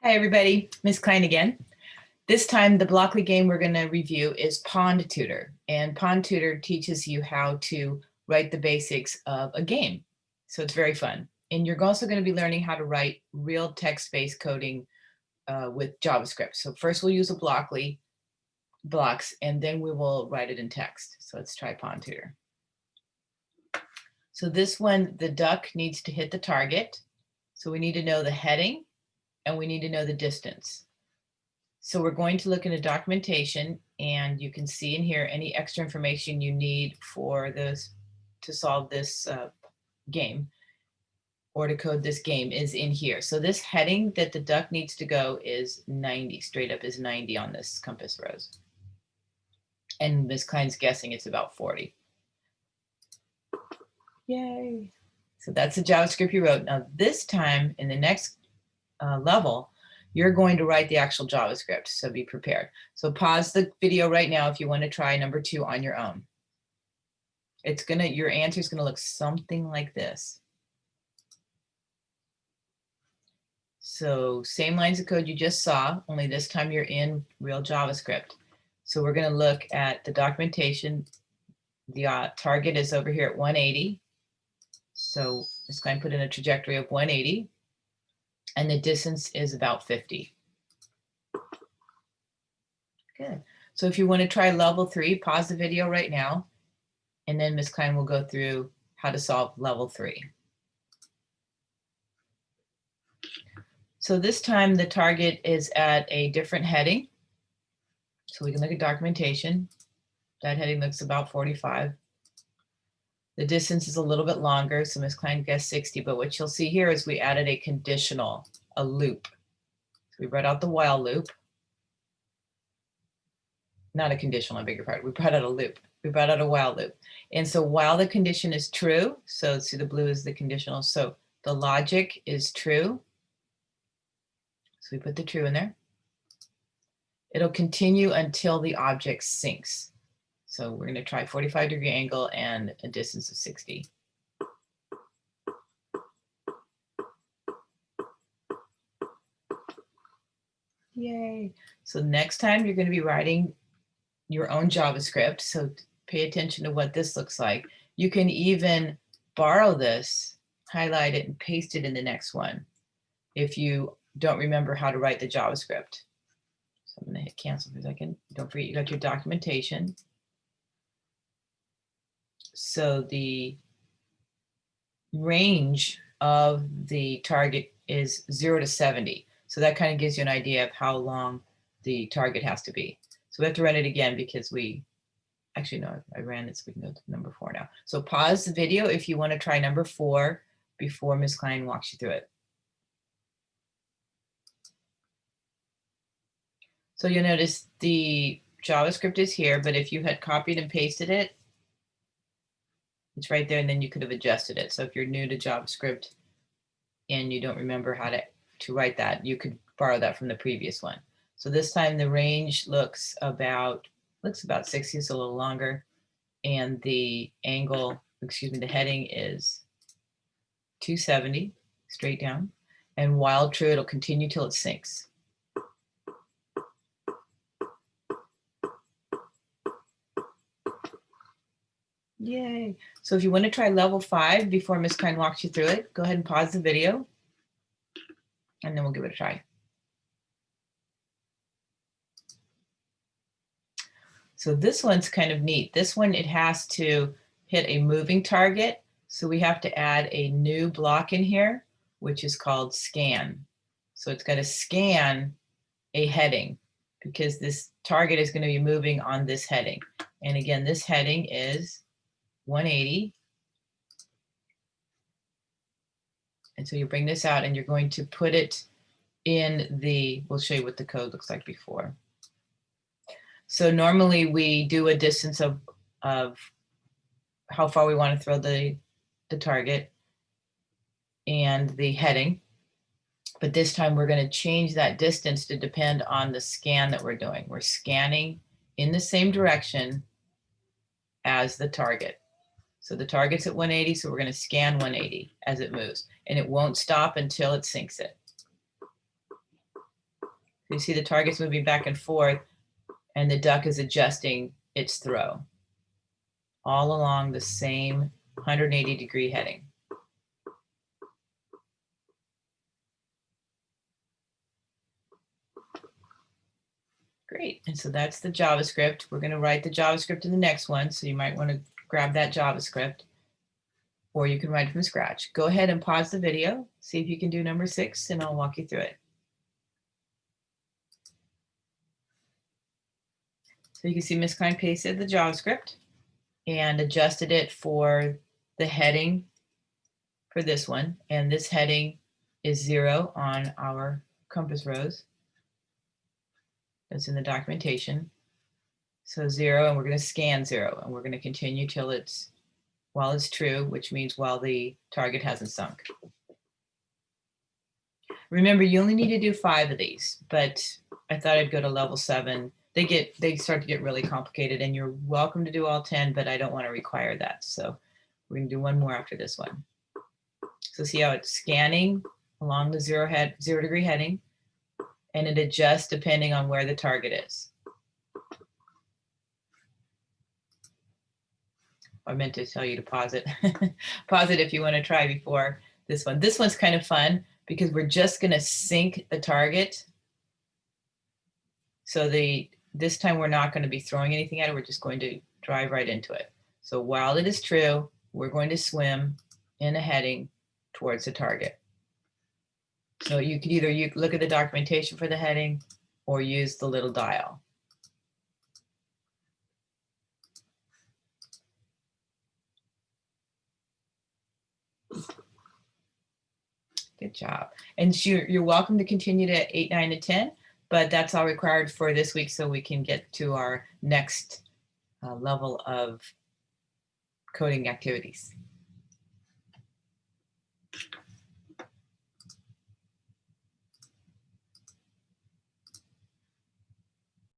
Hi everybody, Ms. Kline again. This time the Blockly game we're going to review is PondTutor, and PondTutor teaches you how to write the basics of a game. So it's very fun. And you're also going to be learning how to write real text-based coding with JavaScript. So first we'll use a Blockly blocks and then we will write it in text. So let's try PondTutor. So this one, the duck needs to hit the target. So we need to know the heading and we need to know the distance. So we're going to look into documentation, and you can see in here any extra information you need for this to solve this game or to code this game is in here. So this heading that the duck needs to go is 90, straight up is 90 on this compass rose. And Ms. Kline's guessing it's about 40. Yay. So that's the JavaScript you wrote. Now this time in the next level, you're going to write the actual JavaScript, so be prepared. So pause the video right now if you want to try number 2 on your own. Your answer is gonna look something like this. So same lines of code you just saw, only this time you're in real JavaScript. So we're gonna look at the documentation. The target is over here at 180. So it's going to put in a trajectory of 180. And the distance is about 50. Good. So if you want to try level 3, pause the video right now, and then Ms. Kline will go through how to solve level 3. So this time the target is at a different heading. So we can look at documentation. That heading looks about 45. The distance is a little bit longer, so Ms. Kline guessed 60, but what you'll see here is we added a conditional, a loop. So we brought out the while loop. Not a conditional, I beg your pardon. We brought out a loop. We brought out a while loop. And so while the condition is true, so see the blue is the conditional, so the logic is true. So we put the true in there. It'll continue until the object sinks. So we're going to try 45-degree angle and a distance of 60. Yay. So next time you're going to be writing your own JavaScript. So pay attention to what this looks like. You can even borrow this, highlight it, and paste it in the next one if you don't remember how to write the JavaScript. So I'm going to hit cancel for a second. Don't forget you got your documentation. So the range of the target is 0 to 70. So that kind of gives you an idea of how long the target has to be. So we have to run it again because I ran it, so we can go to number 4 now. So pause the video if you want to try number 4 before Ms. Kline walks you through it. So you'll notice the JavaScript is here, but if you had copied and pasted it, it's right there, and then you could have adjusted it. So if you're new to JavaScript and you don't remember how to write that, you could borrow that from the previous one. So this time the range looks about 60, it's a little longer, and the angle, the heading is 270 straight down, and while true, it'll continue till it sinks. Yay. So if you want to try level 5 before Ms. Kline walks you through it, go ahead and pause the video and then we'll give it a try. So this one's kind of neat. This one, it has to hit a moving target. So we have to add a new block in here, which is called scan. So it's got to scan a heading because this target is going to be moving on this heading. And again, this heading is 180. And so you bring this out and you're going to put it in we'll show you what the code looks like before. So normally we do a distance of how far we want to throw the target and the heading. But this time we're going to change that distance to depend on the scan that we're doing. We're scanning in the same direction as the target. So the target's at 180, so we're going to scan 180 as it moves. And it won't stop until it sinks it. You see the target's moving back and forth, and the duck is adjusting its throw all along the same 180-degree heading. Great, and so that's the JavaScript. We're going to write the JavaScript in the next one, so you might want to grab that JavaScript, or you can write it from scratch. Go ahead and pause the video, see if you can do number 6, and I'll walk you through it. So you can see Ms. Kline pasted the JavaScript and adjusted it for the heading for this one. And this heading is 0 on our compass rose. That's in the documentation. So 0, and we're going to scan 0, and we're going to continue till it's, while it's true, which means while the target hasn't sunk. Remember, you only need to do 5 of these, but I thought I'd go to level 7. They start to get really complicated, and you're welcome to do all 10, but I don't want to require that. So we're going to do one more after this one. So see how it's scanning along the 0-degree heading, and it adjusts depending on where the target is. I meant to tell you to pause it. Pause it if you want to try before this one. This one's kind of fun because we're just going to sync the target. So this time we're not going to be throwing anything at it. We're just going to drive right into it. So while it is true, we're going to swim in a heading towards the target. So you could either look at the documentation for the heading or use the little dial. Good job. And you're welcome to continue to 8, 9, and 10, but that's all required for this week so we can get to our next level of coding activities.